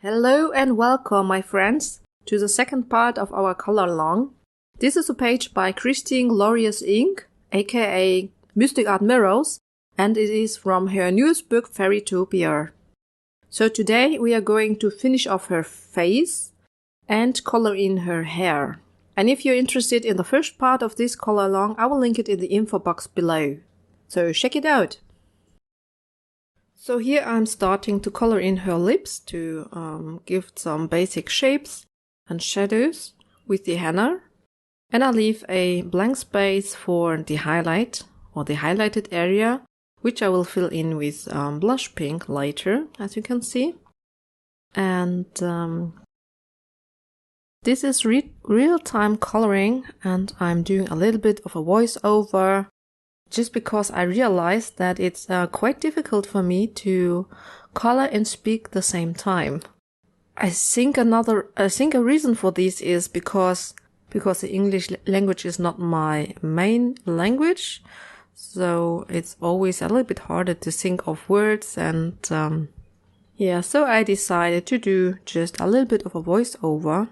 Hello and welcome, my friends, to the second part of our color along. This is a page by Christine Glorious Inc., aka Mystic Art Mirrors, and it is from her newest book, Fairytopia. So today we are going to finish off her face and color in her hair. And if you're interested in the first part of this color along, I will link it in the info box below. So check it out. So here I'm starting to color in her lips to give some basic shapes and shadows with the henna. And I leave a blank space for the highlight or the highlighted area, which I will fill in with blush pink later, as you can see. And this is real-time coloring, and I'm doing a little bit of a voiceover just because I realized that it's quite difficult for me to color and speak at the same time. I think a reason for this is because the English language is not my main language, so it's always a little bit harder to think of words, and so I decided to do just a little bit of a voiceover.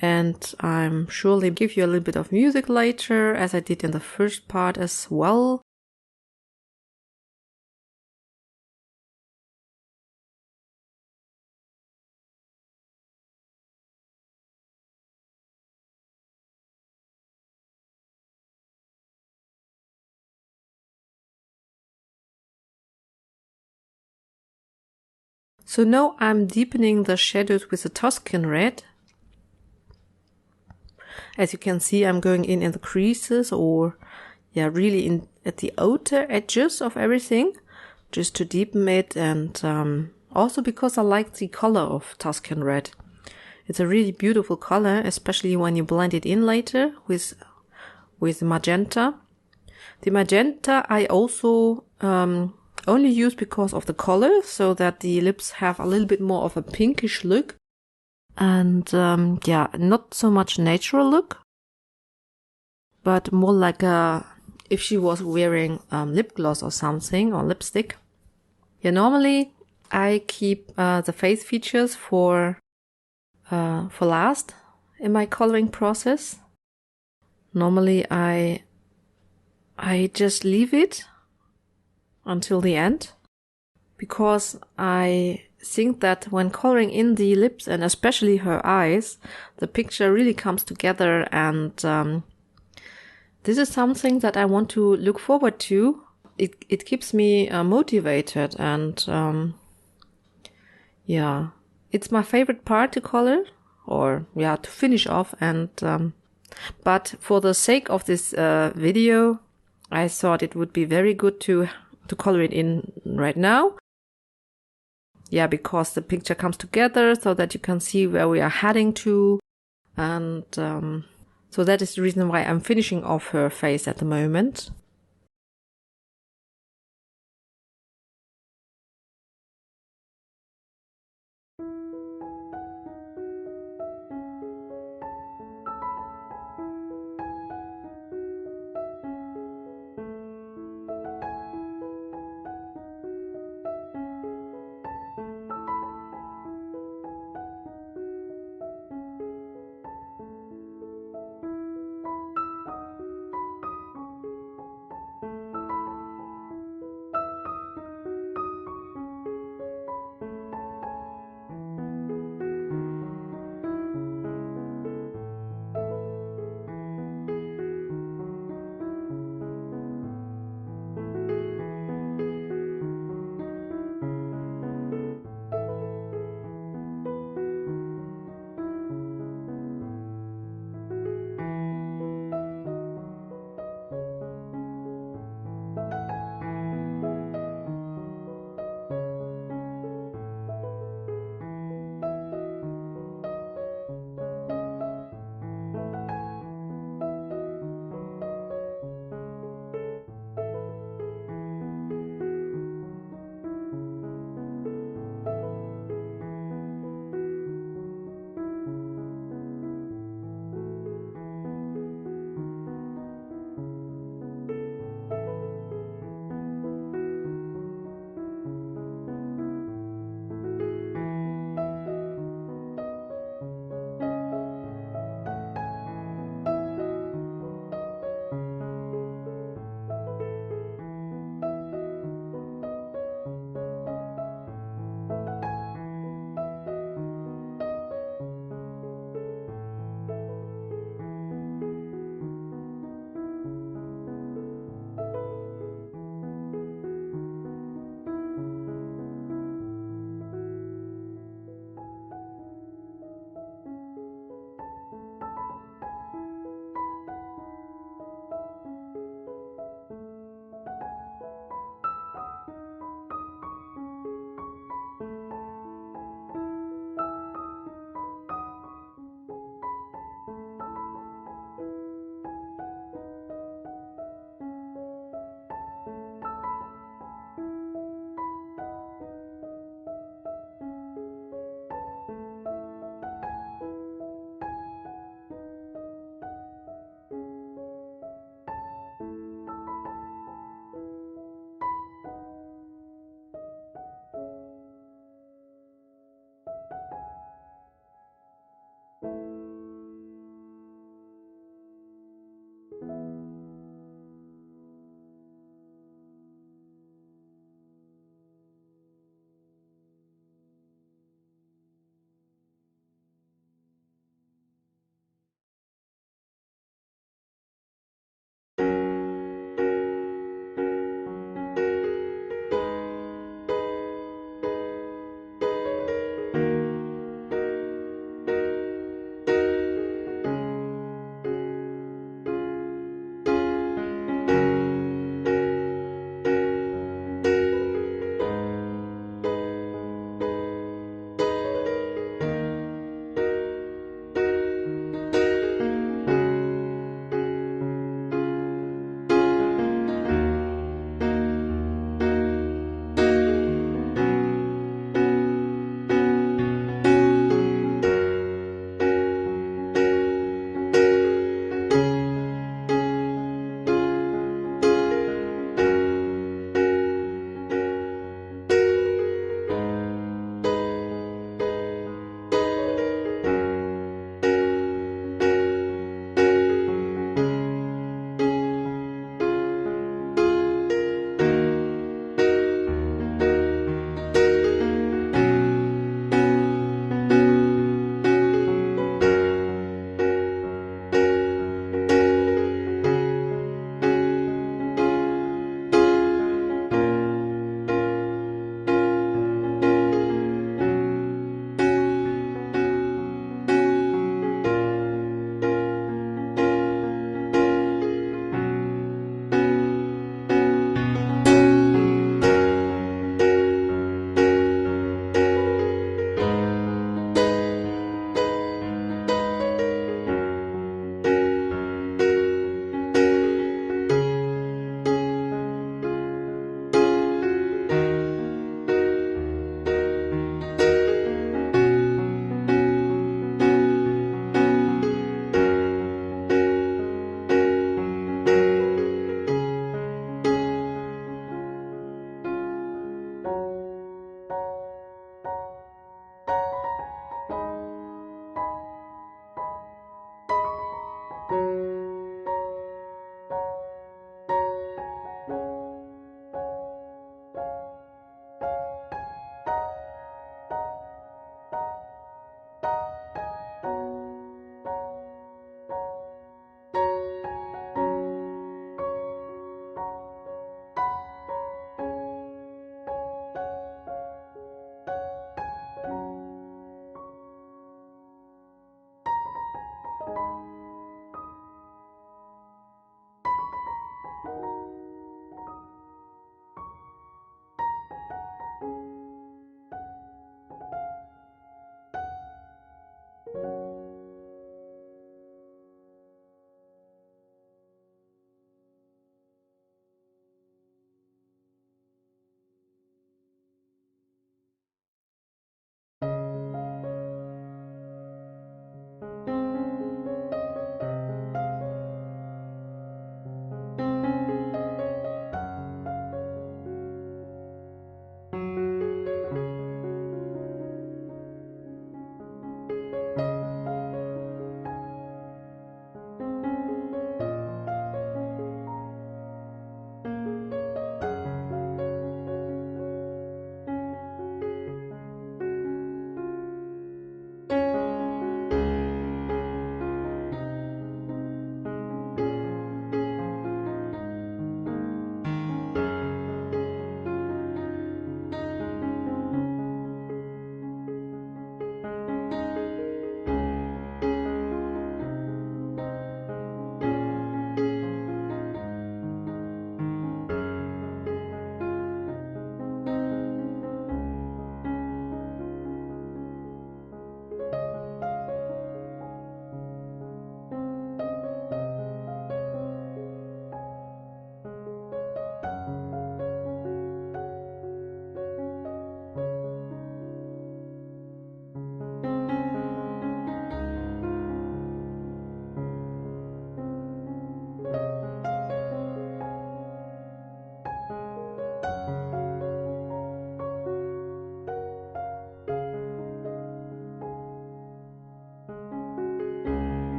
And I'm surely give you a little bit of music later, as I did in the first part as well. So now I'm deepening the shadows with the Tuscan red. As you can see, I'm going in the creases, or really in at the outer edges of everything, just to deepen it, and also because I like the color of Tuscan red. It's a really beautiful color, especially when you blend it in later with magenta. The magenta I also only use because of the color, so that the lips have a little bit more of a pinkish look. And not so much natural look, but more like if she was wearing lip gloss or something, or lipstick. Normally I keep the face features for last in my coloring process. Normally I just leave it until the end, because I think that when coloring in the lips, and especially her eyes, the picture really comes together, and this is something that I want to look forward to. It keeps me motivated, and it's my favorite part to color, or to finish off, and but for the sake of this video, I thought it would be very good to color it in right now. Because the picture comes together so that you can see where we are heading to. And so that is the reason why I'm finishing off her face at the moment.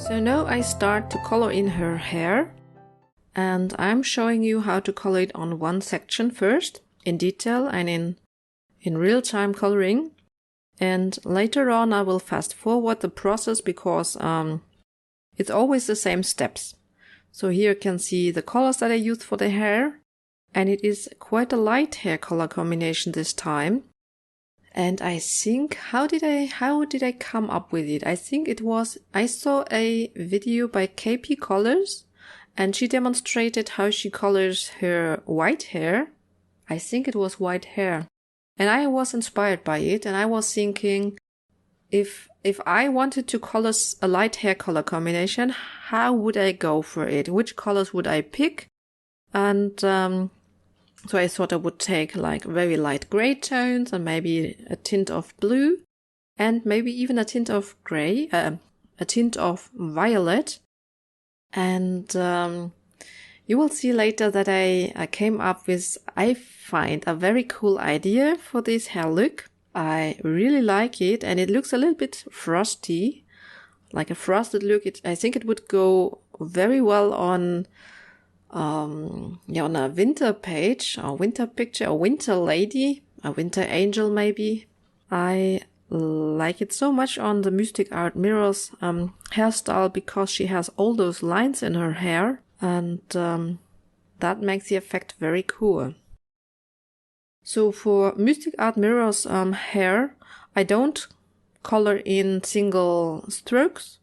So now I start to color in her hair, and I'm showing you how to color it on one section first, in detail and in real-time coloring. And later on I will fast forward the process because it's always the same steps. So here you can see the colors that I used for the hair, and it is quite a light hair color combination this time. And I think, how did I come up with it? I think it was, I saw a video by KP Colors, and she demonstrated how she colors her white hair. I think it was white hair. And I was inspired by it, and I was thinking, if I wanted to color a light hair color combination, how would I go for it? Which colors would I pick? And so I thought I would take like very light gray tones and maybe a tint of blue and maybe even a tint of gray, a tint of violet. And you will see later that I came up with, I find, a very cool idea for this hair look. I really like it, and it looks a little bit frosty, like a frosted look. I think it would go very well on a winter page or winter picture, or winter lady, a winter angel maybe. I like it so much on the Mystic Art Mirrors hairstyle because she has all those lines in her hair, and that makes the effect very cool. So for Mystic Art Mirrors hair, I don't color in single strokes.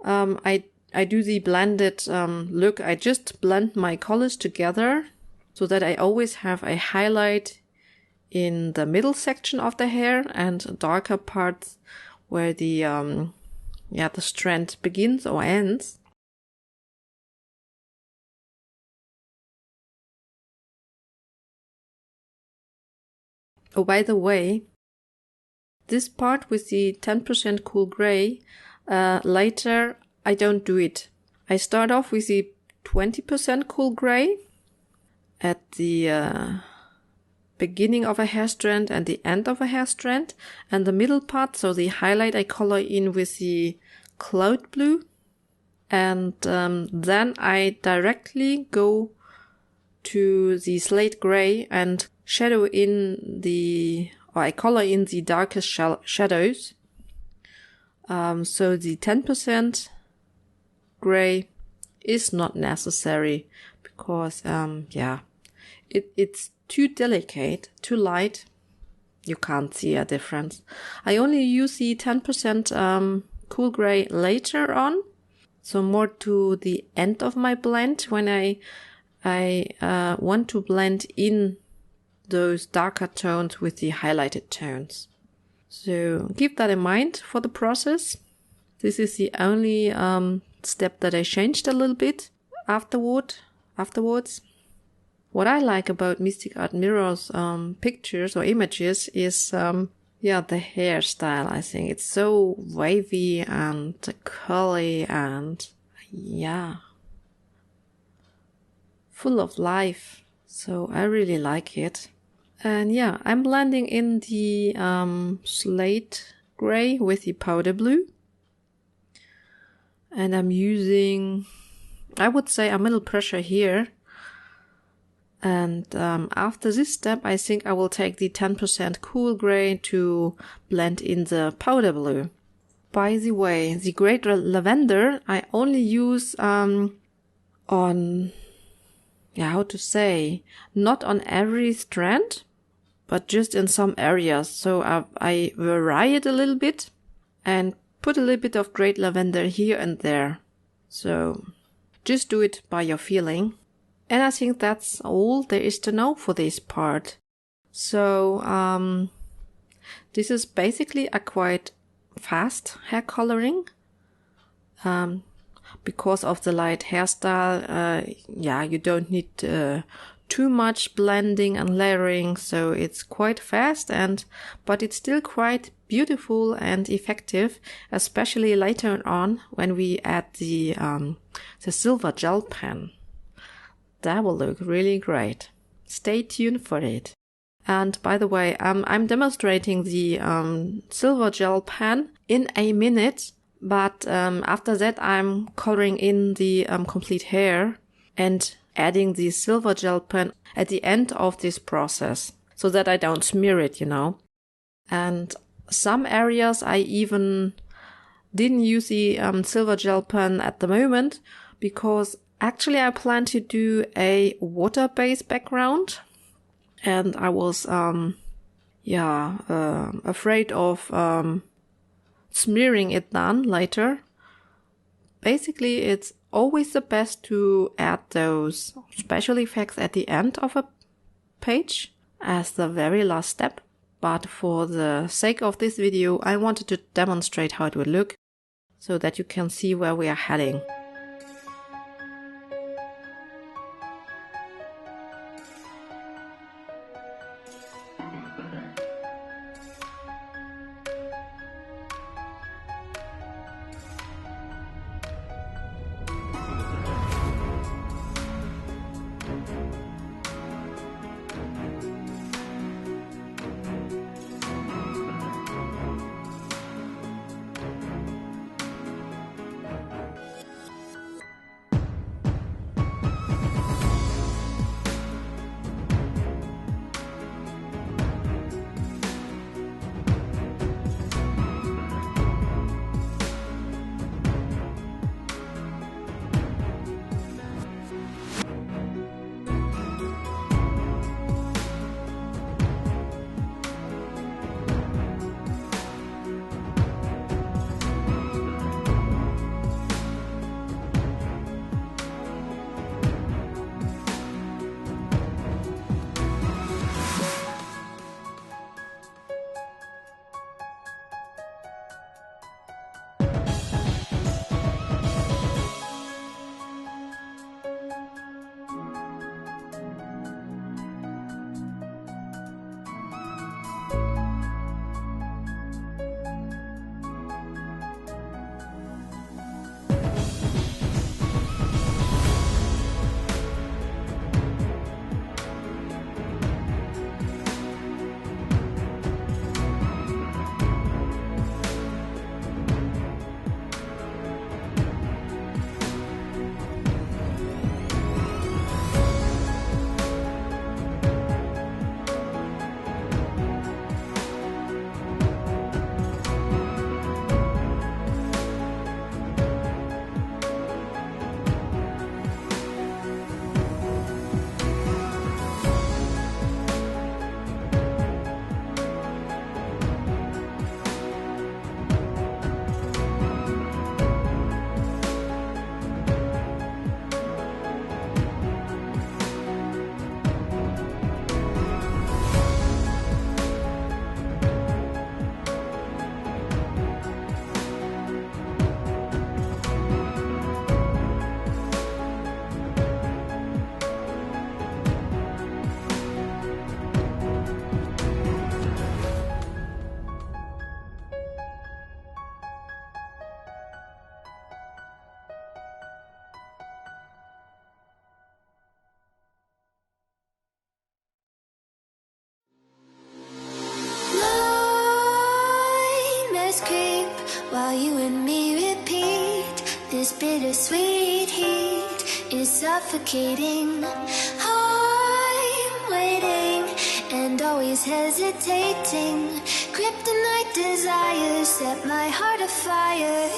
I do the blended look. I just blend my colors together so that I always have a highlight in the middle section of the hair and darker parts where the strand begins or ends. Oh, by the way, this part with the 10% cool gray, later I don't do it. I start off with the 20% cool gray at the beginning of a hair strand and the end of a hair strand, and the middle part, so the highlight, I color in with the cloud blue, and then I directly go to the slate gray and shadow in I color in the darkest shadows. So the 10% gray is not necessary because, it's too delicate, too light. You can't see a difference. I only use the 10% cool gray later on, so more to the end of my blend when I want to blend in those darker tones with the highlighted tones. So keep that in mind for the process. This is the only step that I changed a little bit afterwards. What I like about Mystic Art Mirrors pictures or images is the hairstyle. I think it's so wavy and curly and full of life. So I really like it. And I'm blending in the slate gray with the powder blue. And I'm using, I would say, a middle pressure here. And after this step, I think I will take the 10% cool gray to blend in the powder blue. By the way, the great lavender I only use not on every strand, but just in some areas. So I vary it a little bit and put a little bit of great lavender here and there. So just do it by your feeling. And I think that's all there is to know for this part. So this is basically a quite fast hair coloring. Because of the light hairstyle, you don't need too much blending and layering, so it's quite fast, but it's still quite beautiful and effective, especially later on when we add the silver gel pen. That will look really great. Stay tuned for it. And by the way, I'm demonstrating the silver gel pen in a minute But after that, I'm coloring in the complete hair and adding the silver gel pen at the end of this process so that I don't smear it, And some areas I even didn't use the silver gel pen at the moment because actually I plan to do a water-based background, and I was afraid of smearing it then later. Basically, it's always the best to add those special effects at the end of a page as the very last step. But for the sake of this video, I wanted to demonstrate how it would look so that you can see where we are heading. While you and me repeat, this bittersweet heat is suffocating. I'm waiting and always hesitating. Kryptonite desires set my heart afire.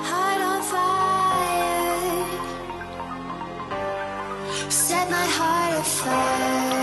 Heart on fire. Set my heart afire.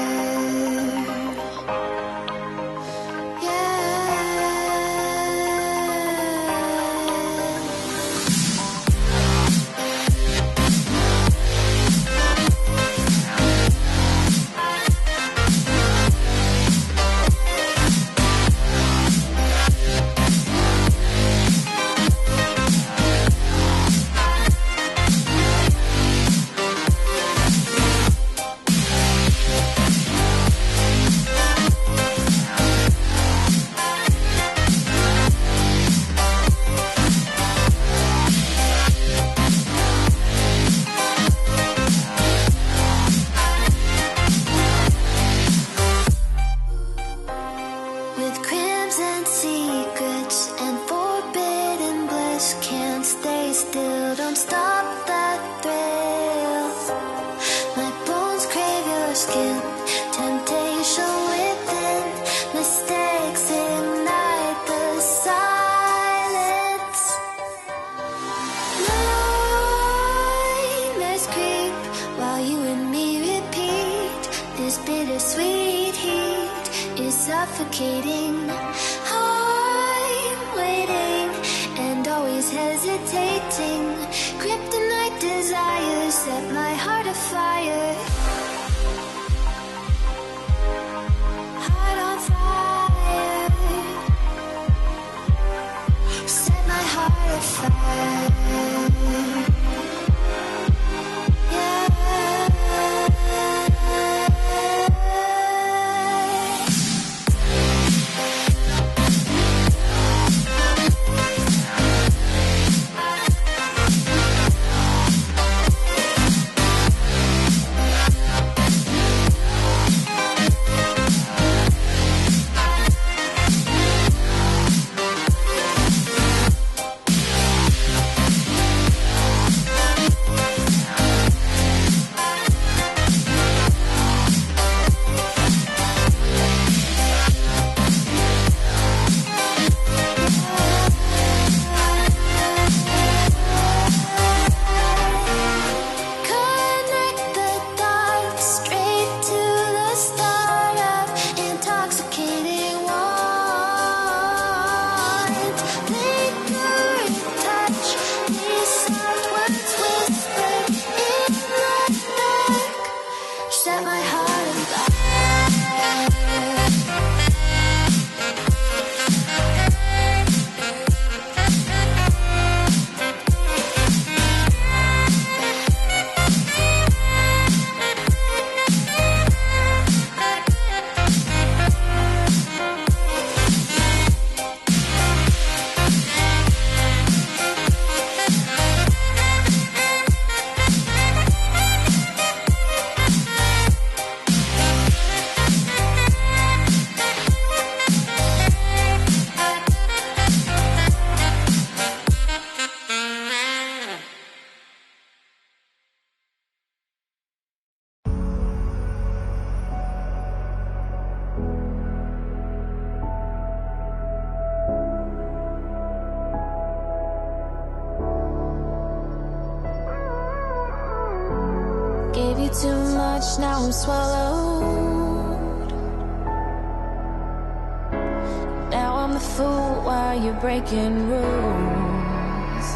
skin. Temptation within, mistakes ignite the silence. Nightmares creep while you and me repeat. This bittersweet heat is suffocating. I'm waiting and always hesitating. Kryptonite desires set my heart afire. Heart on fire. Set my heart afire. Yeah. Gave you too much, now I'm swallowed. Now I'm the fool while you're breaking rules.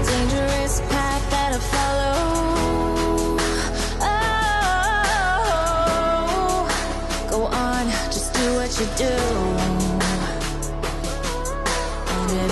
Dangerous path that I follow. Oh, go on, just do what you do. And it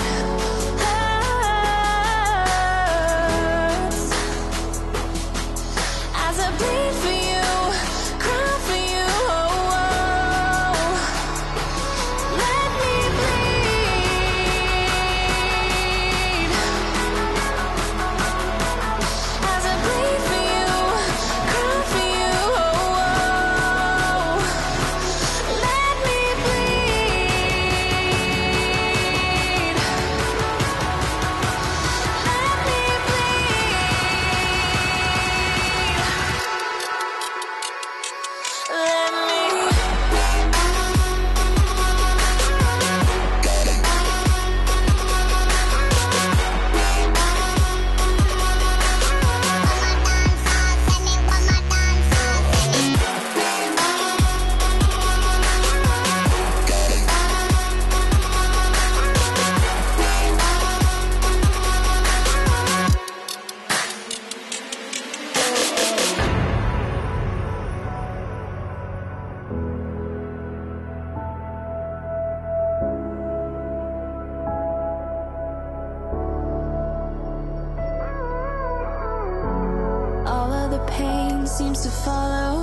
seems to follow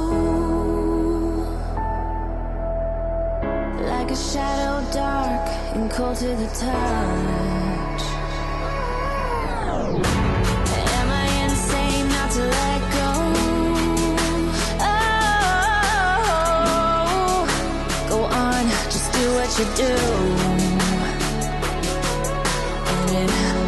like a shadow, dark and cold to the touch. Am I insane not to let go? Oh, go on, just do what you do. And it hurts.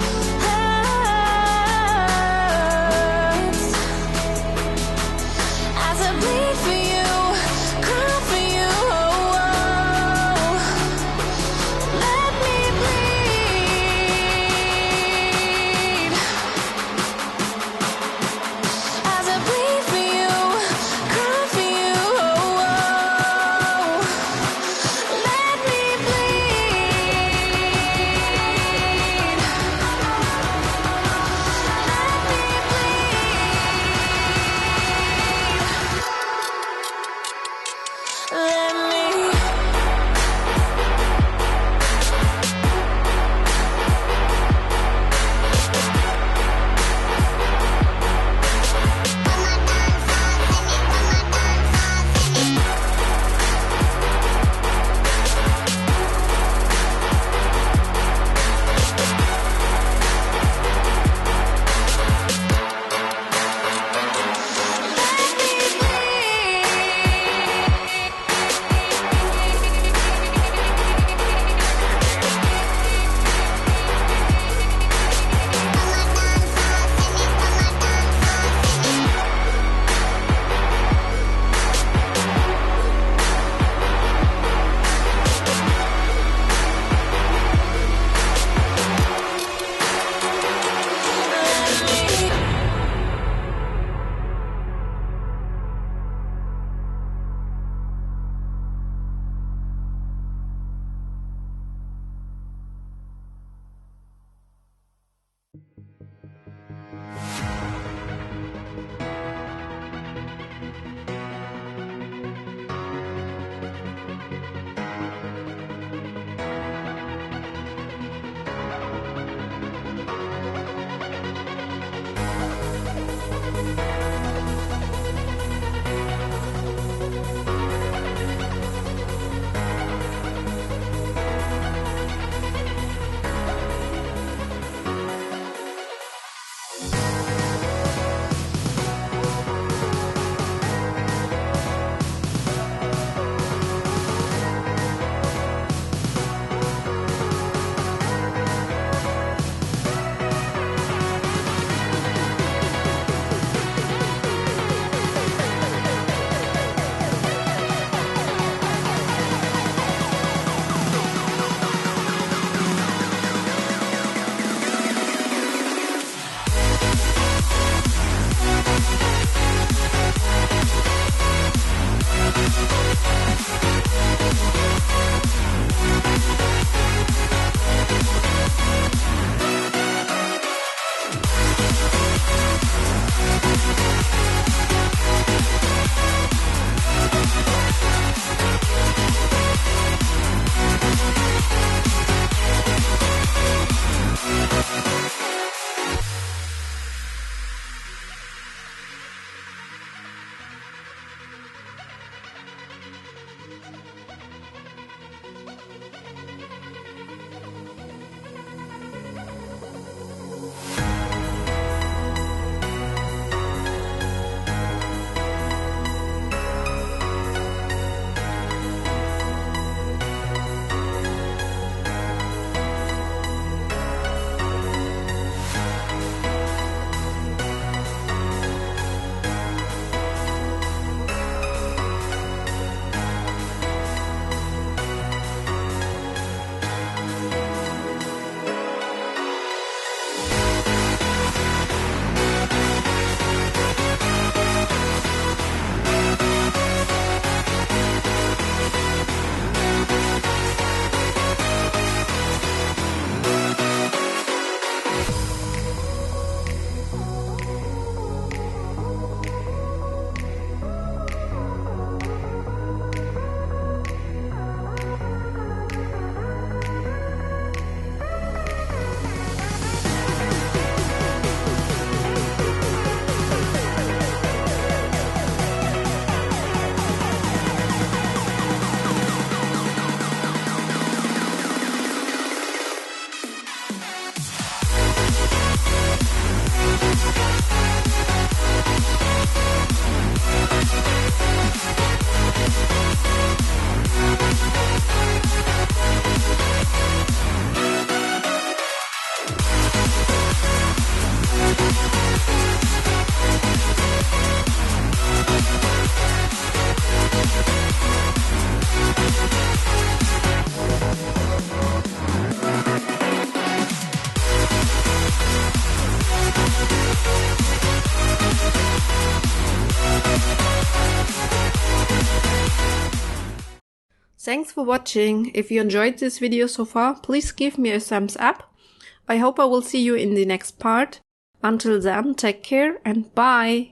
Thanks for watching. If you enjoyed this video so far, please give me a thumbs up. I hope I will see you in the next part. Until then, take care and bye!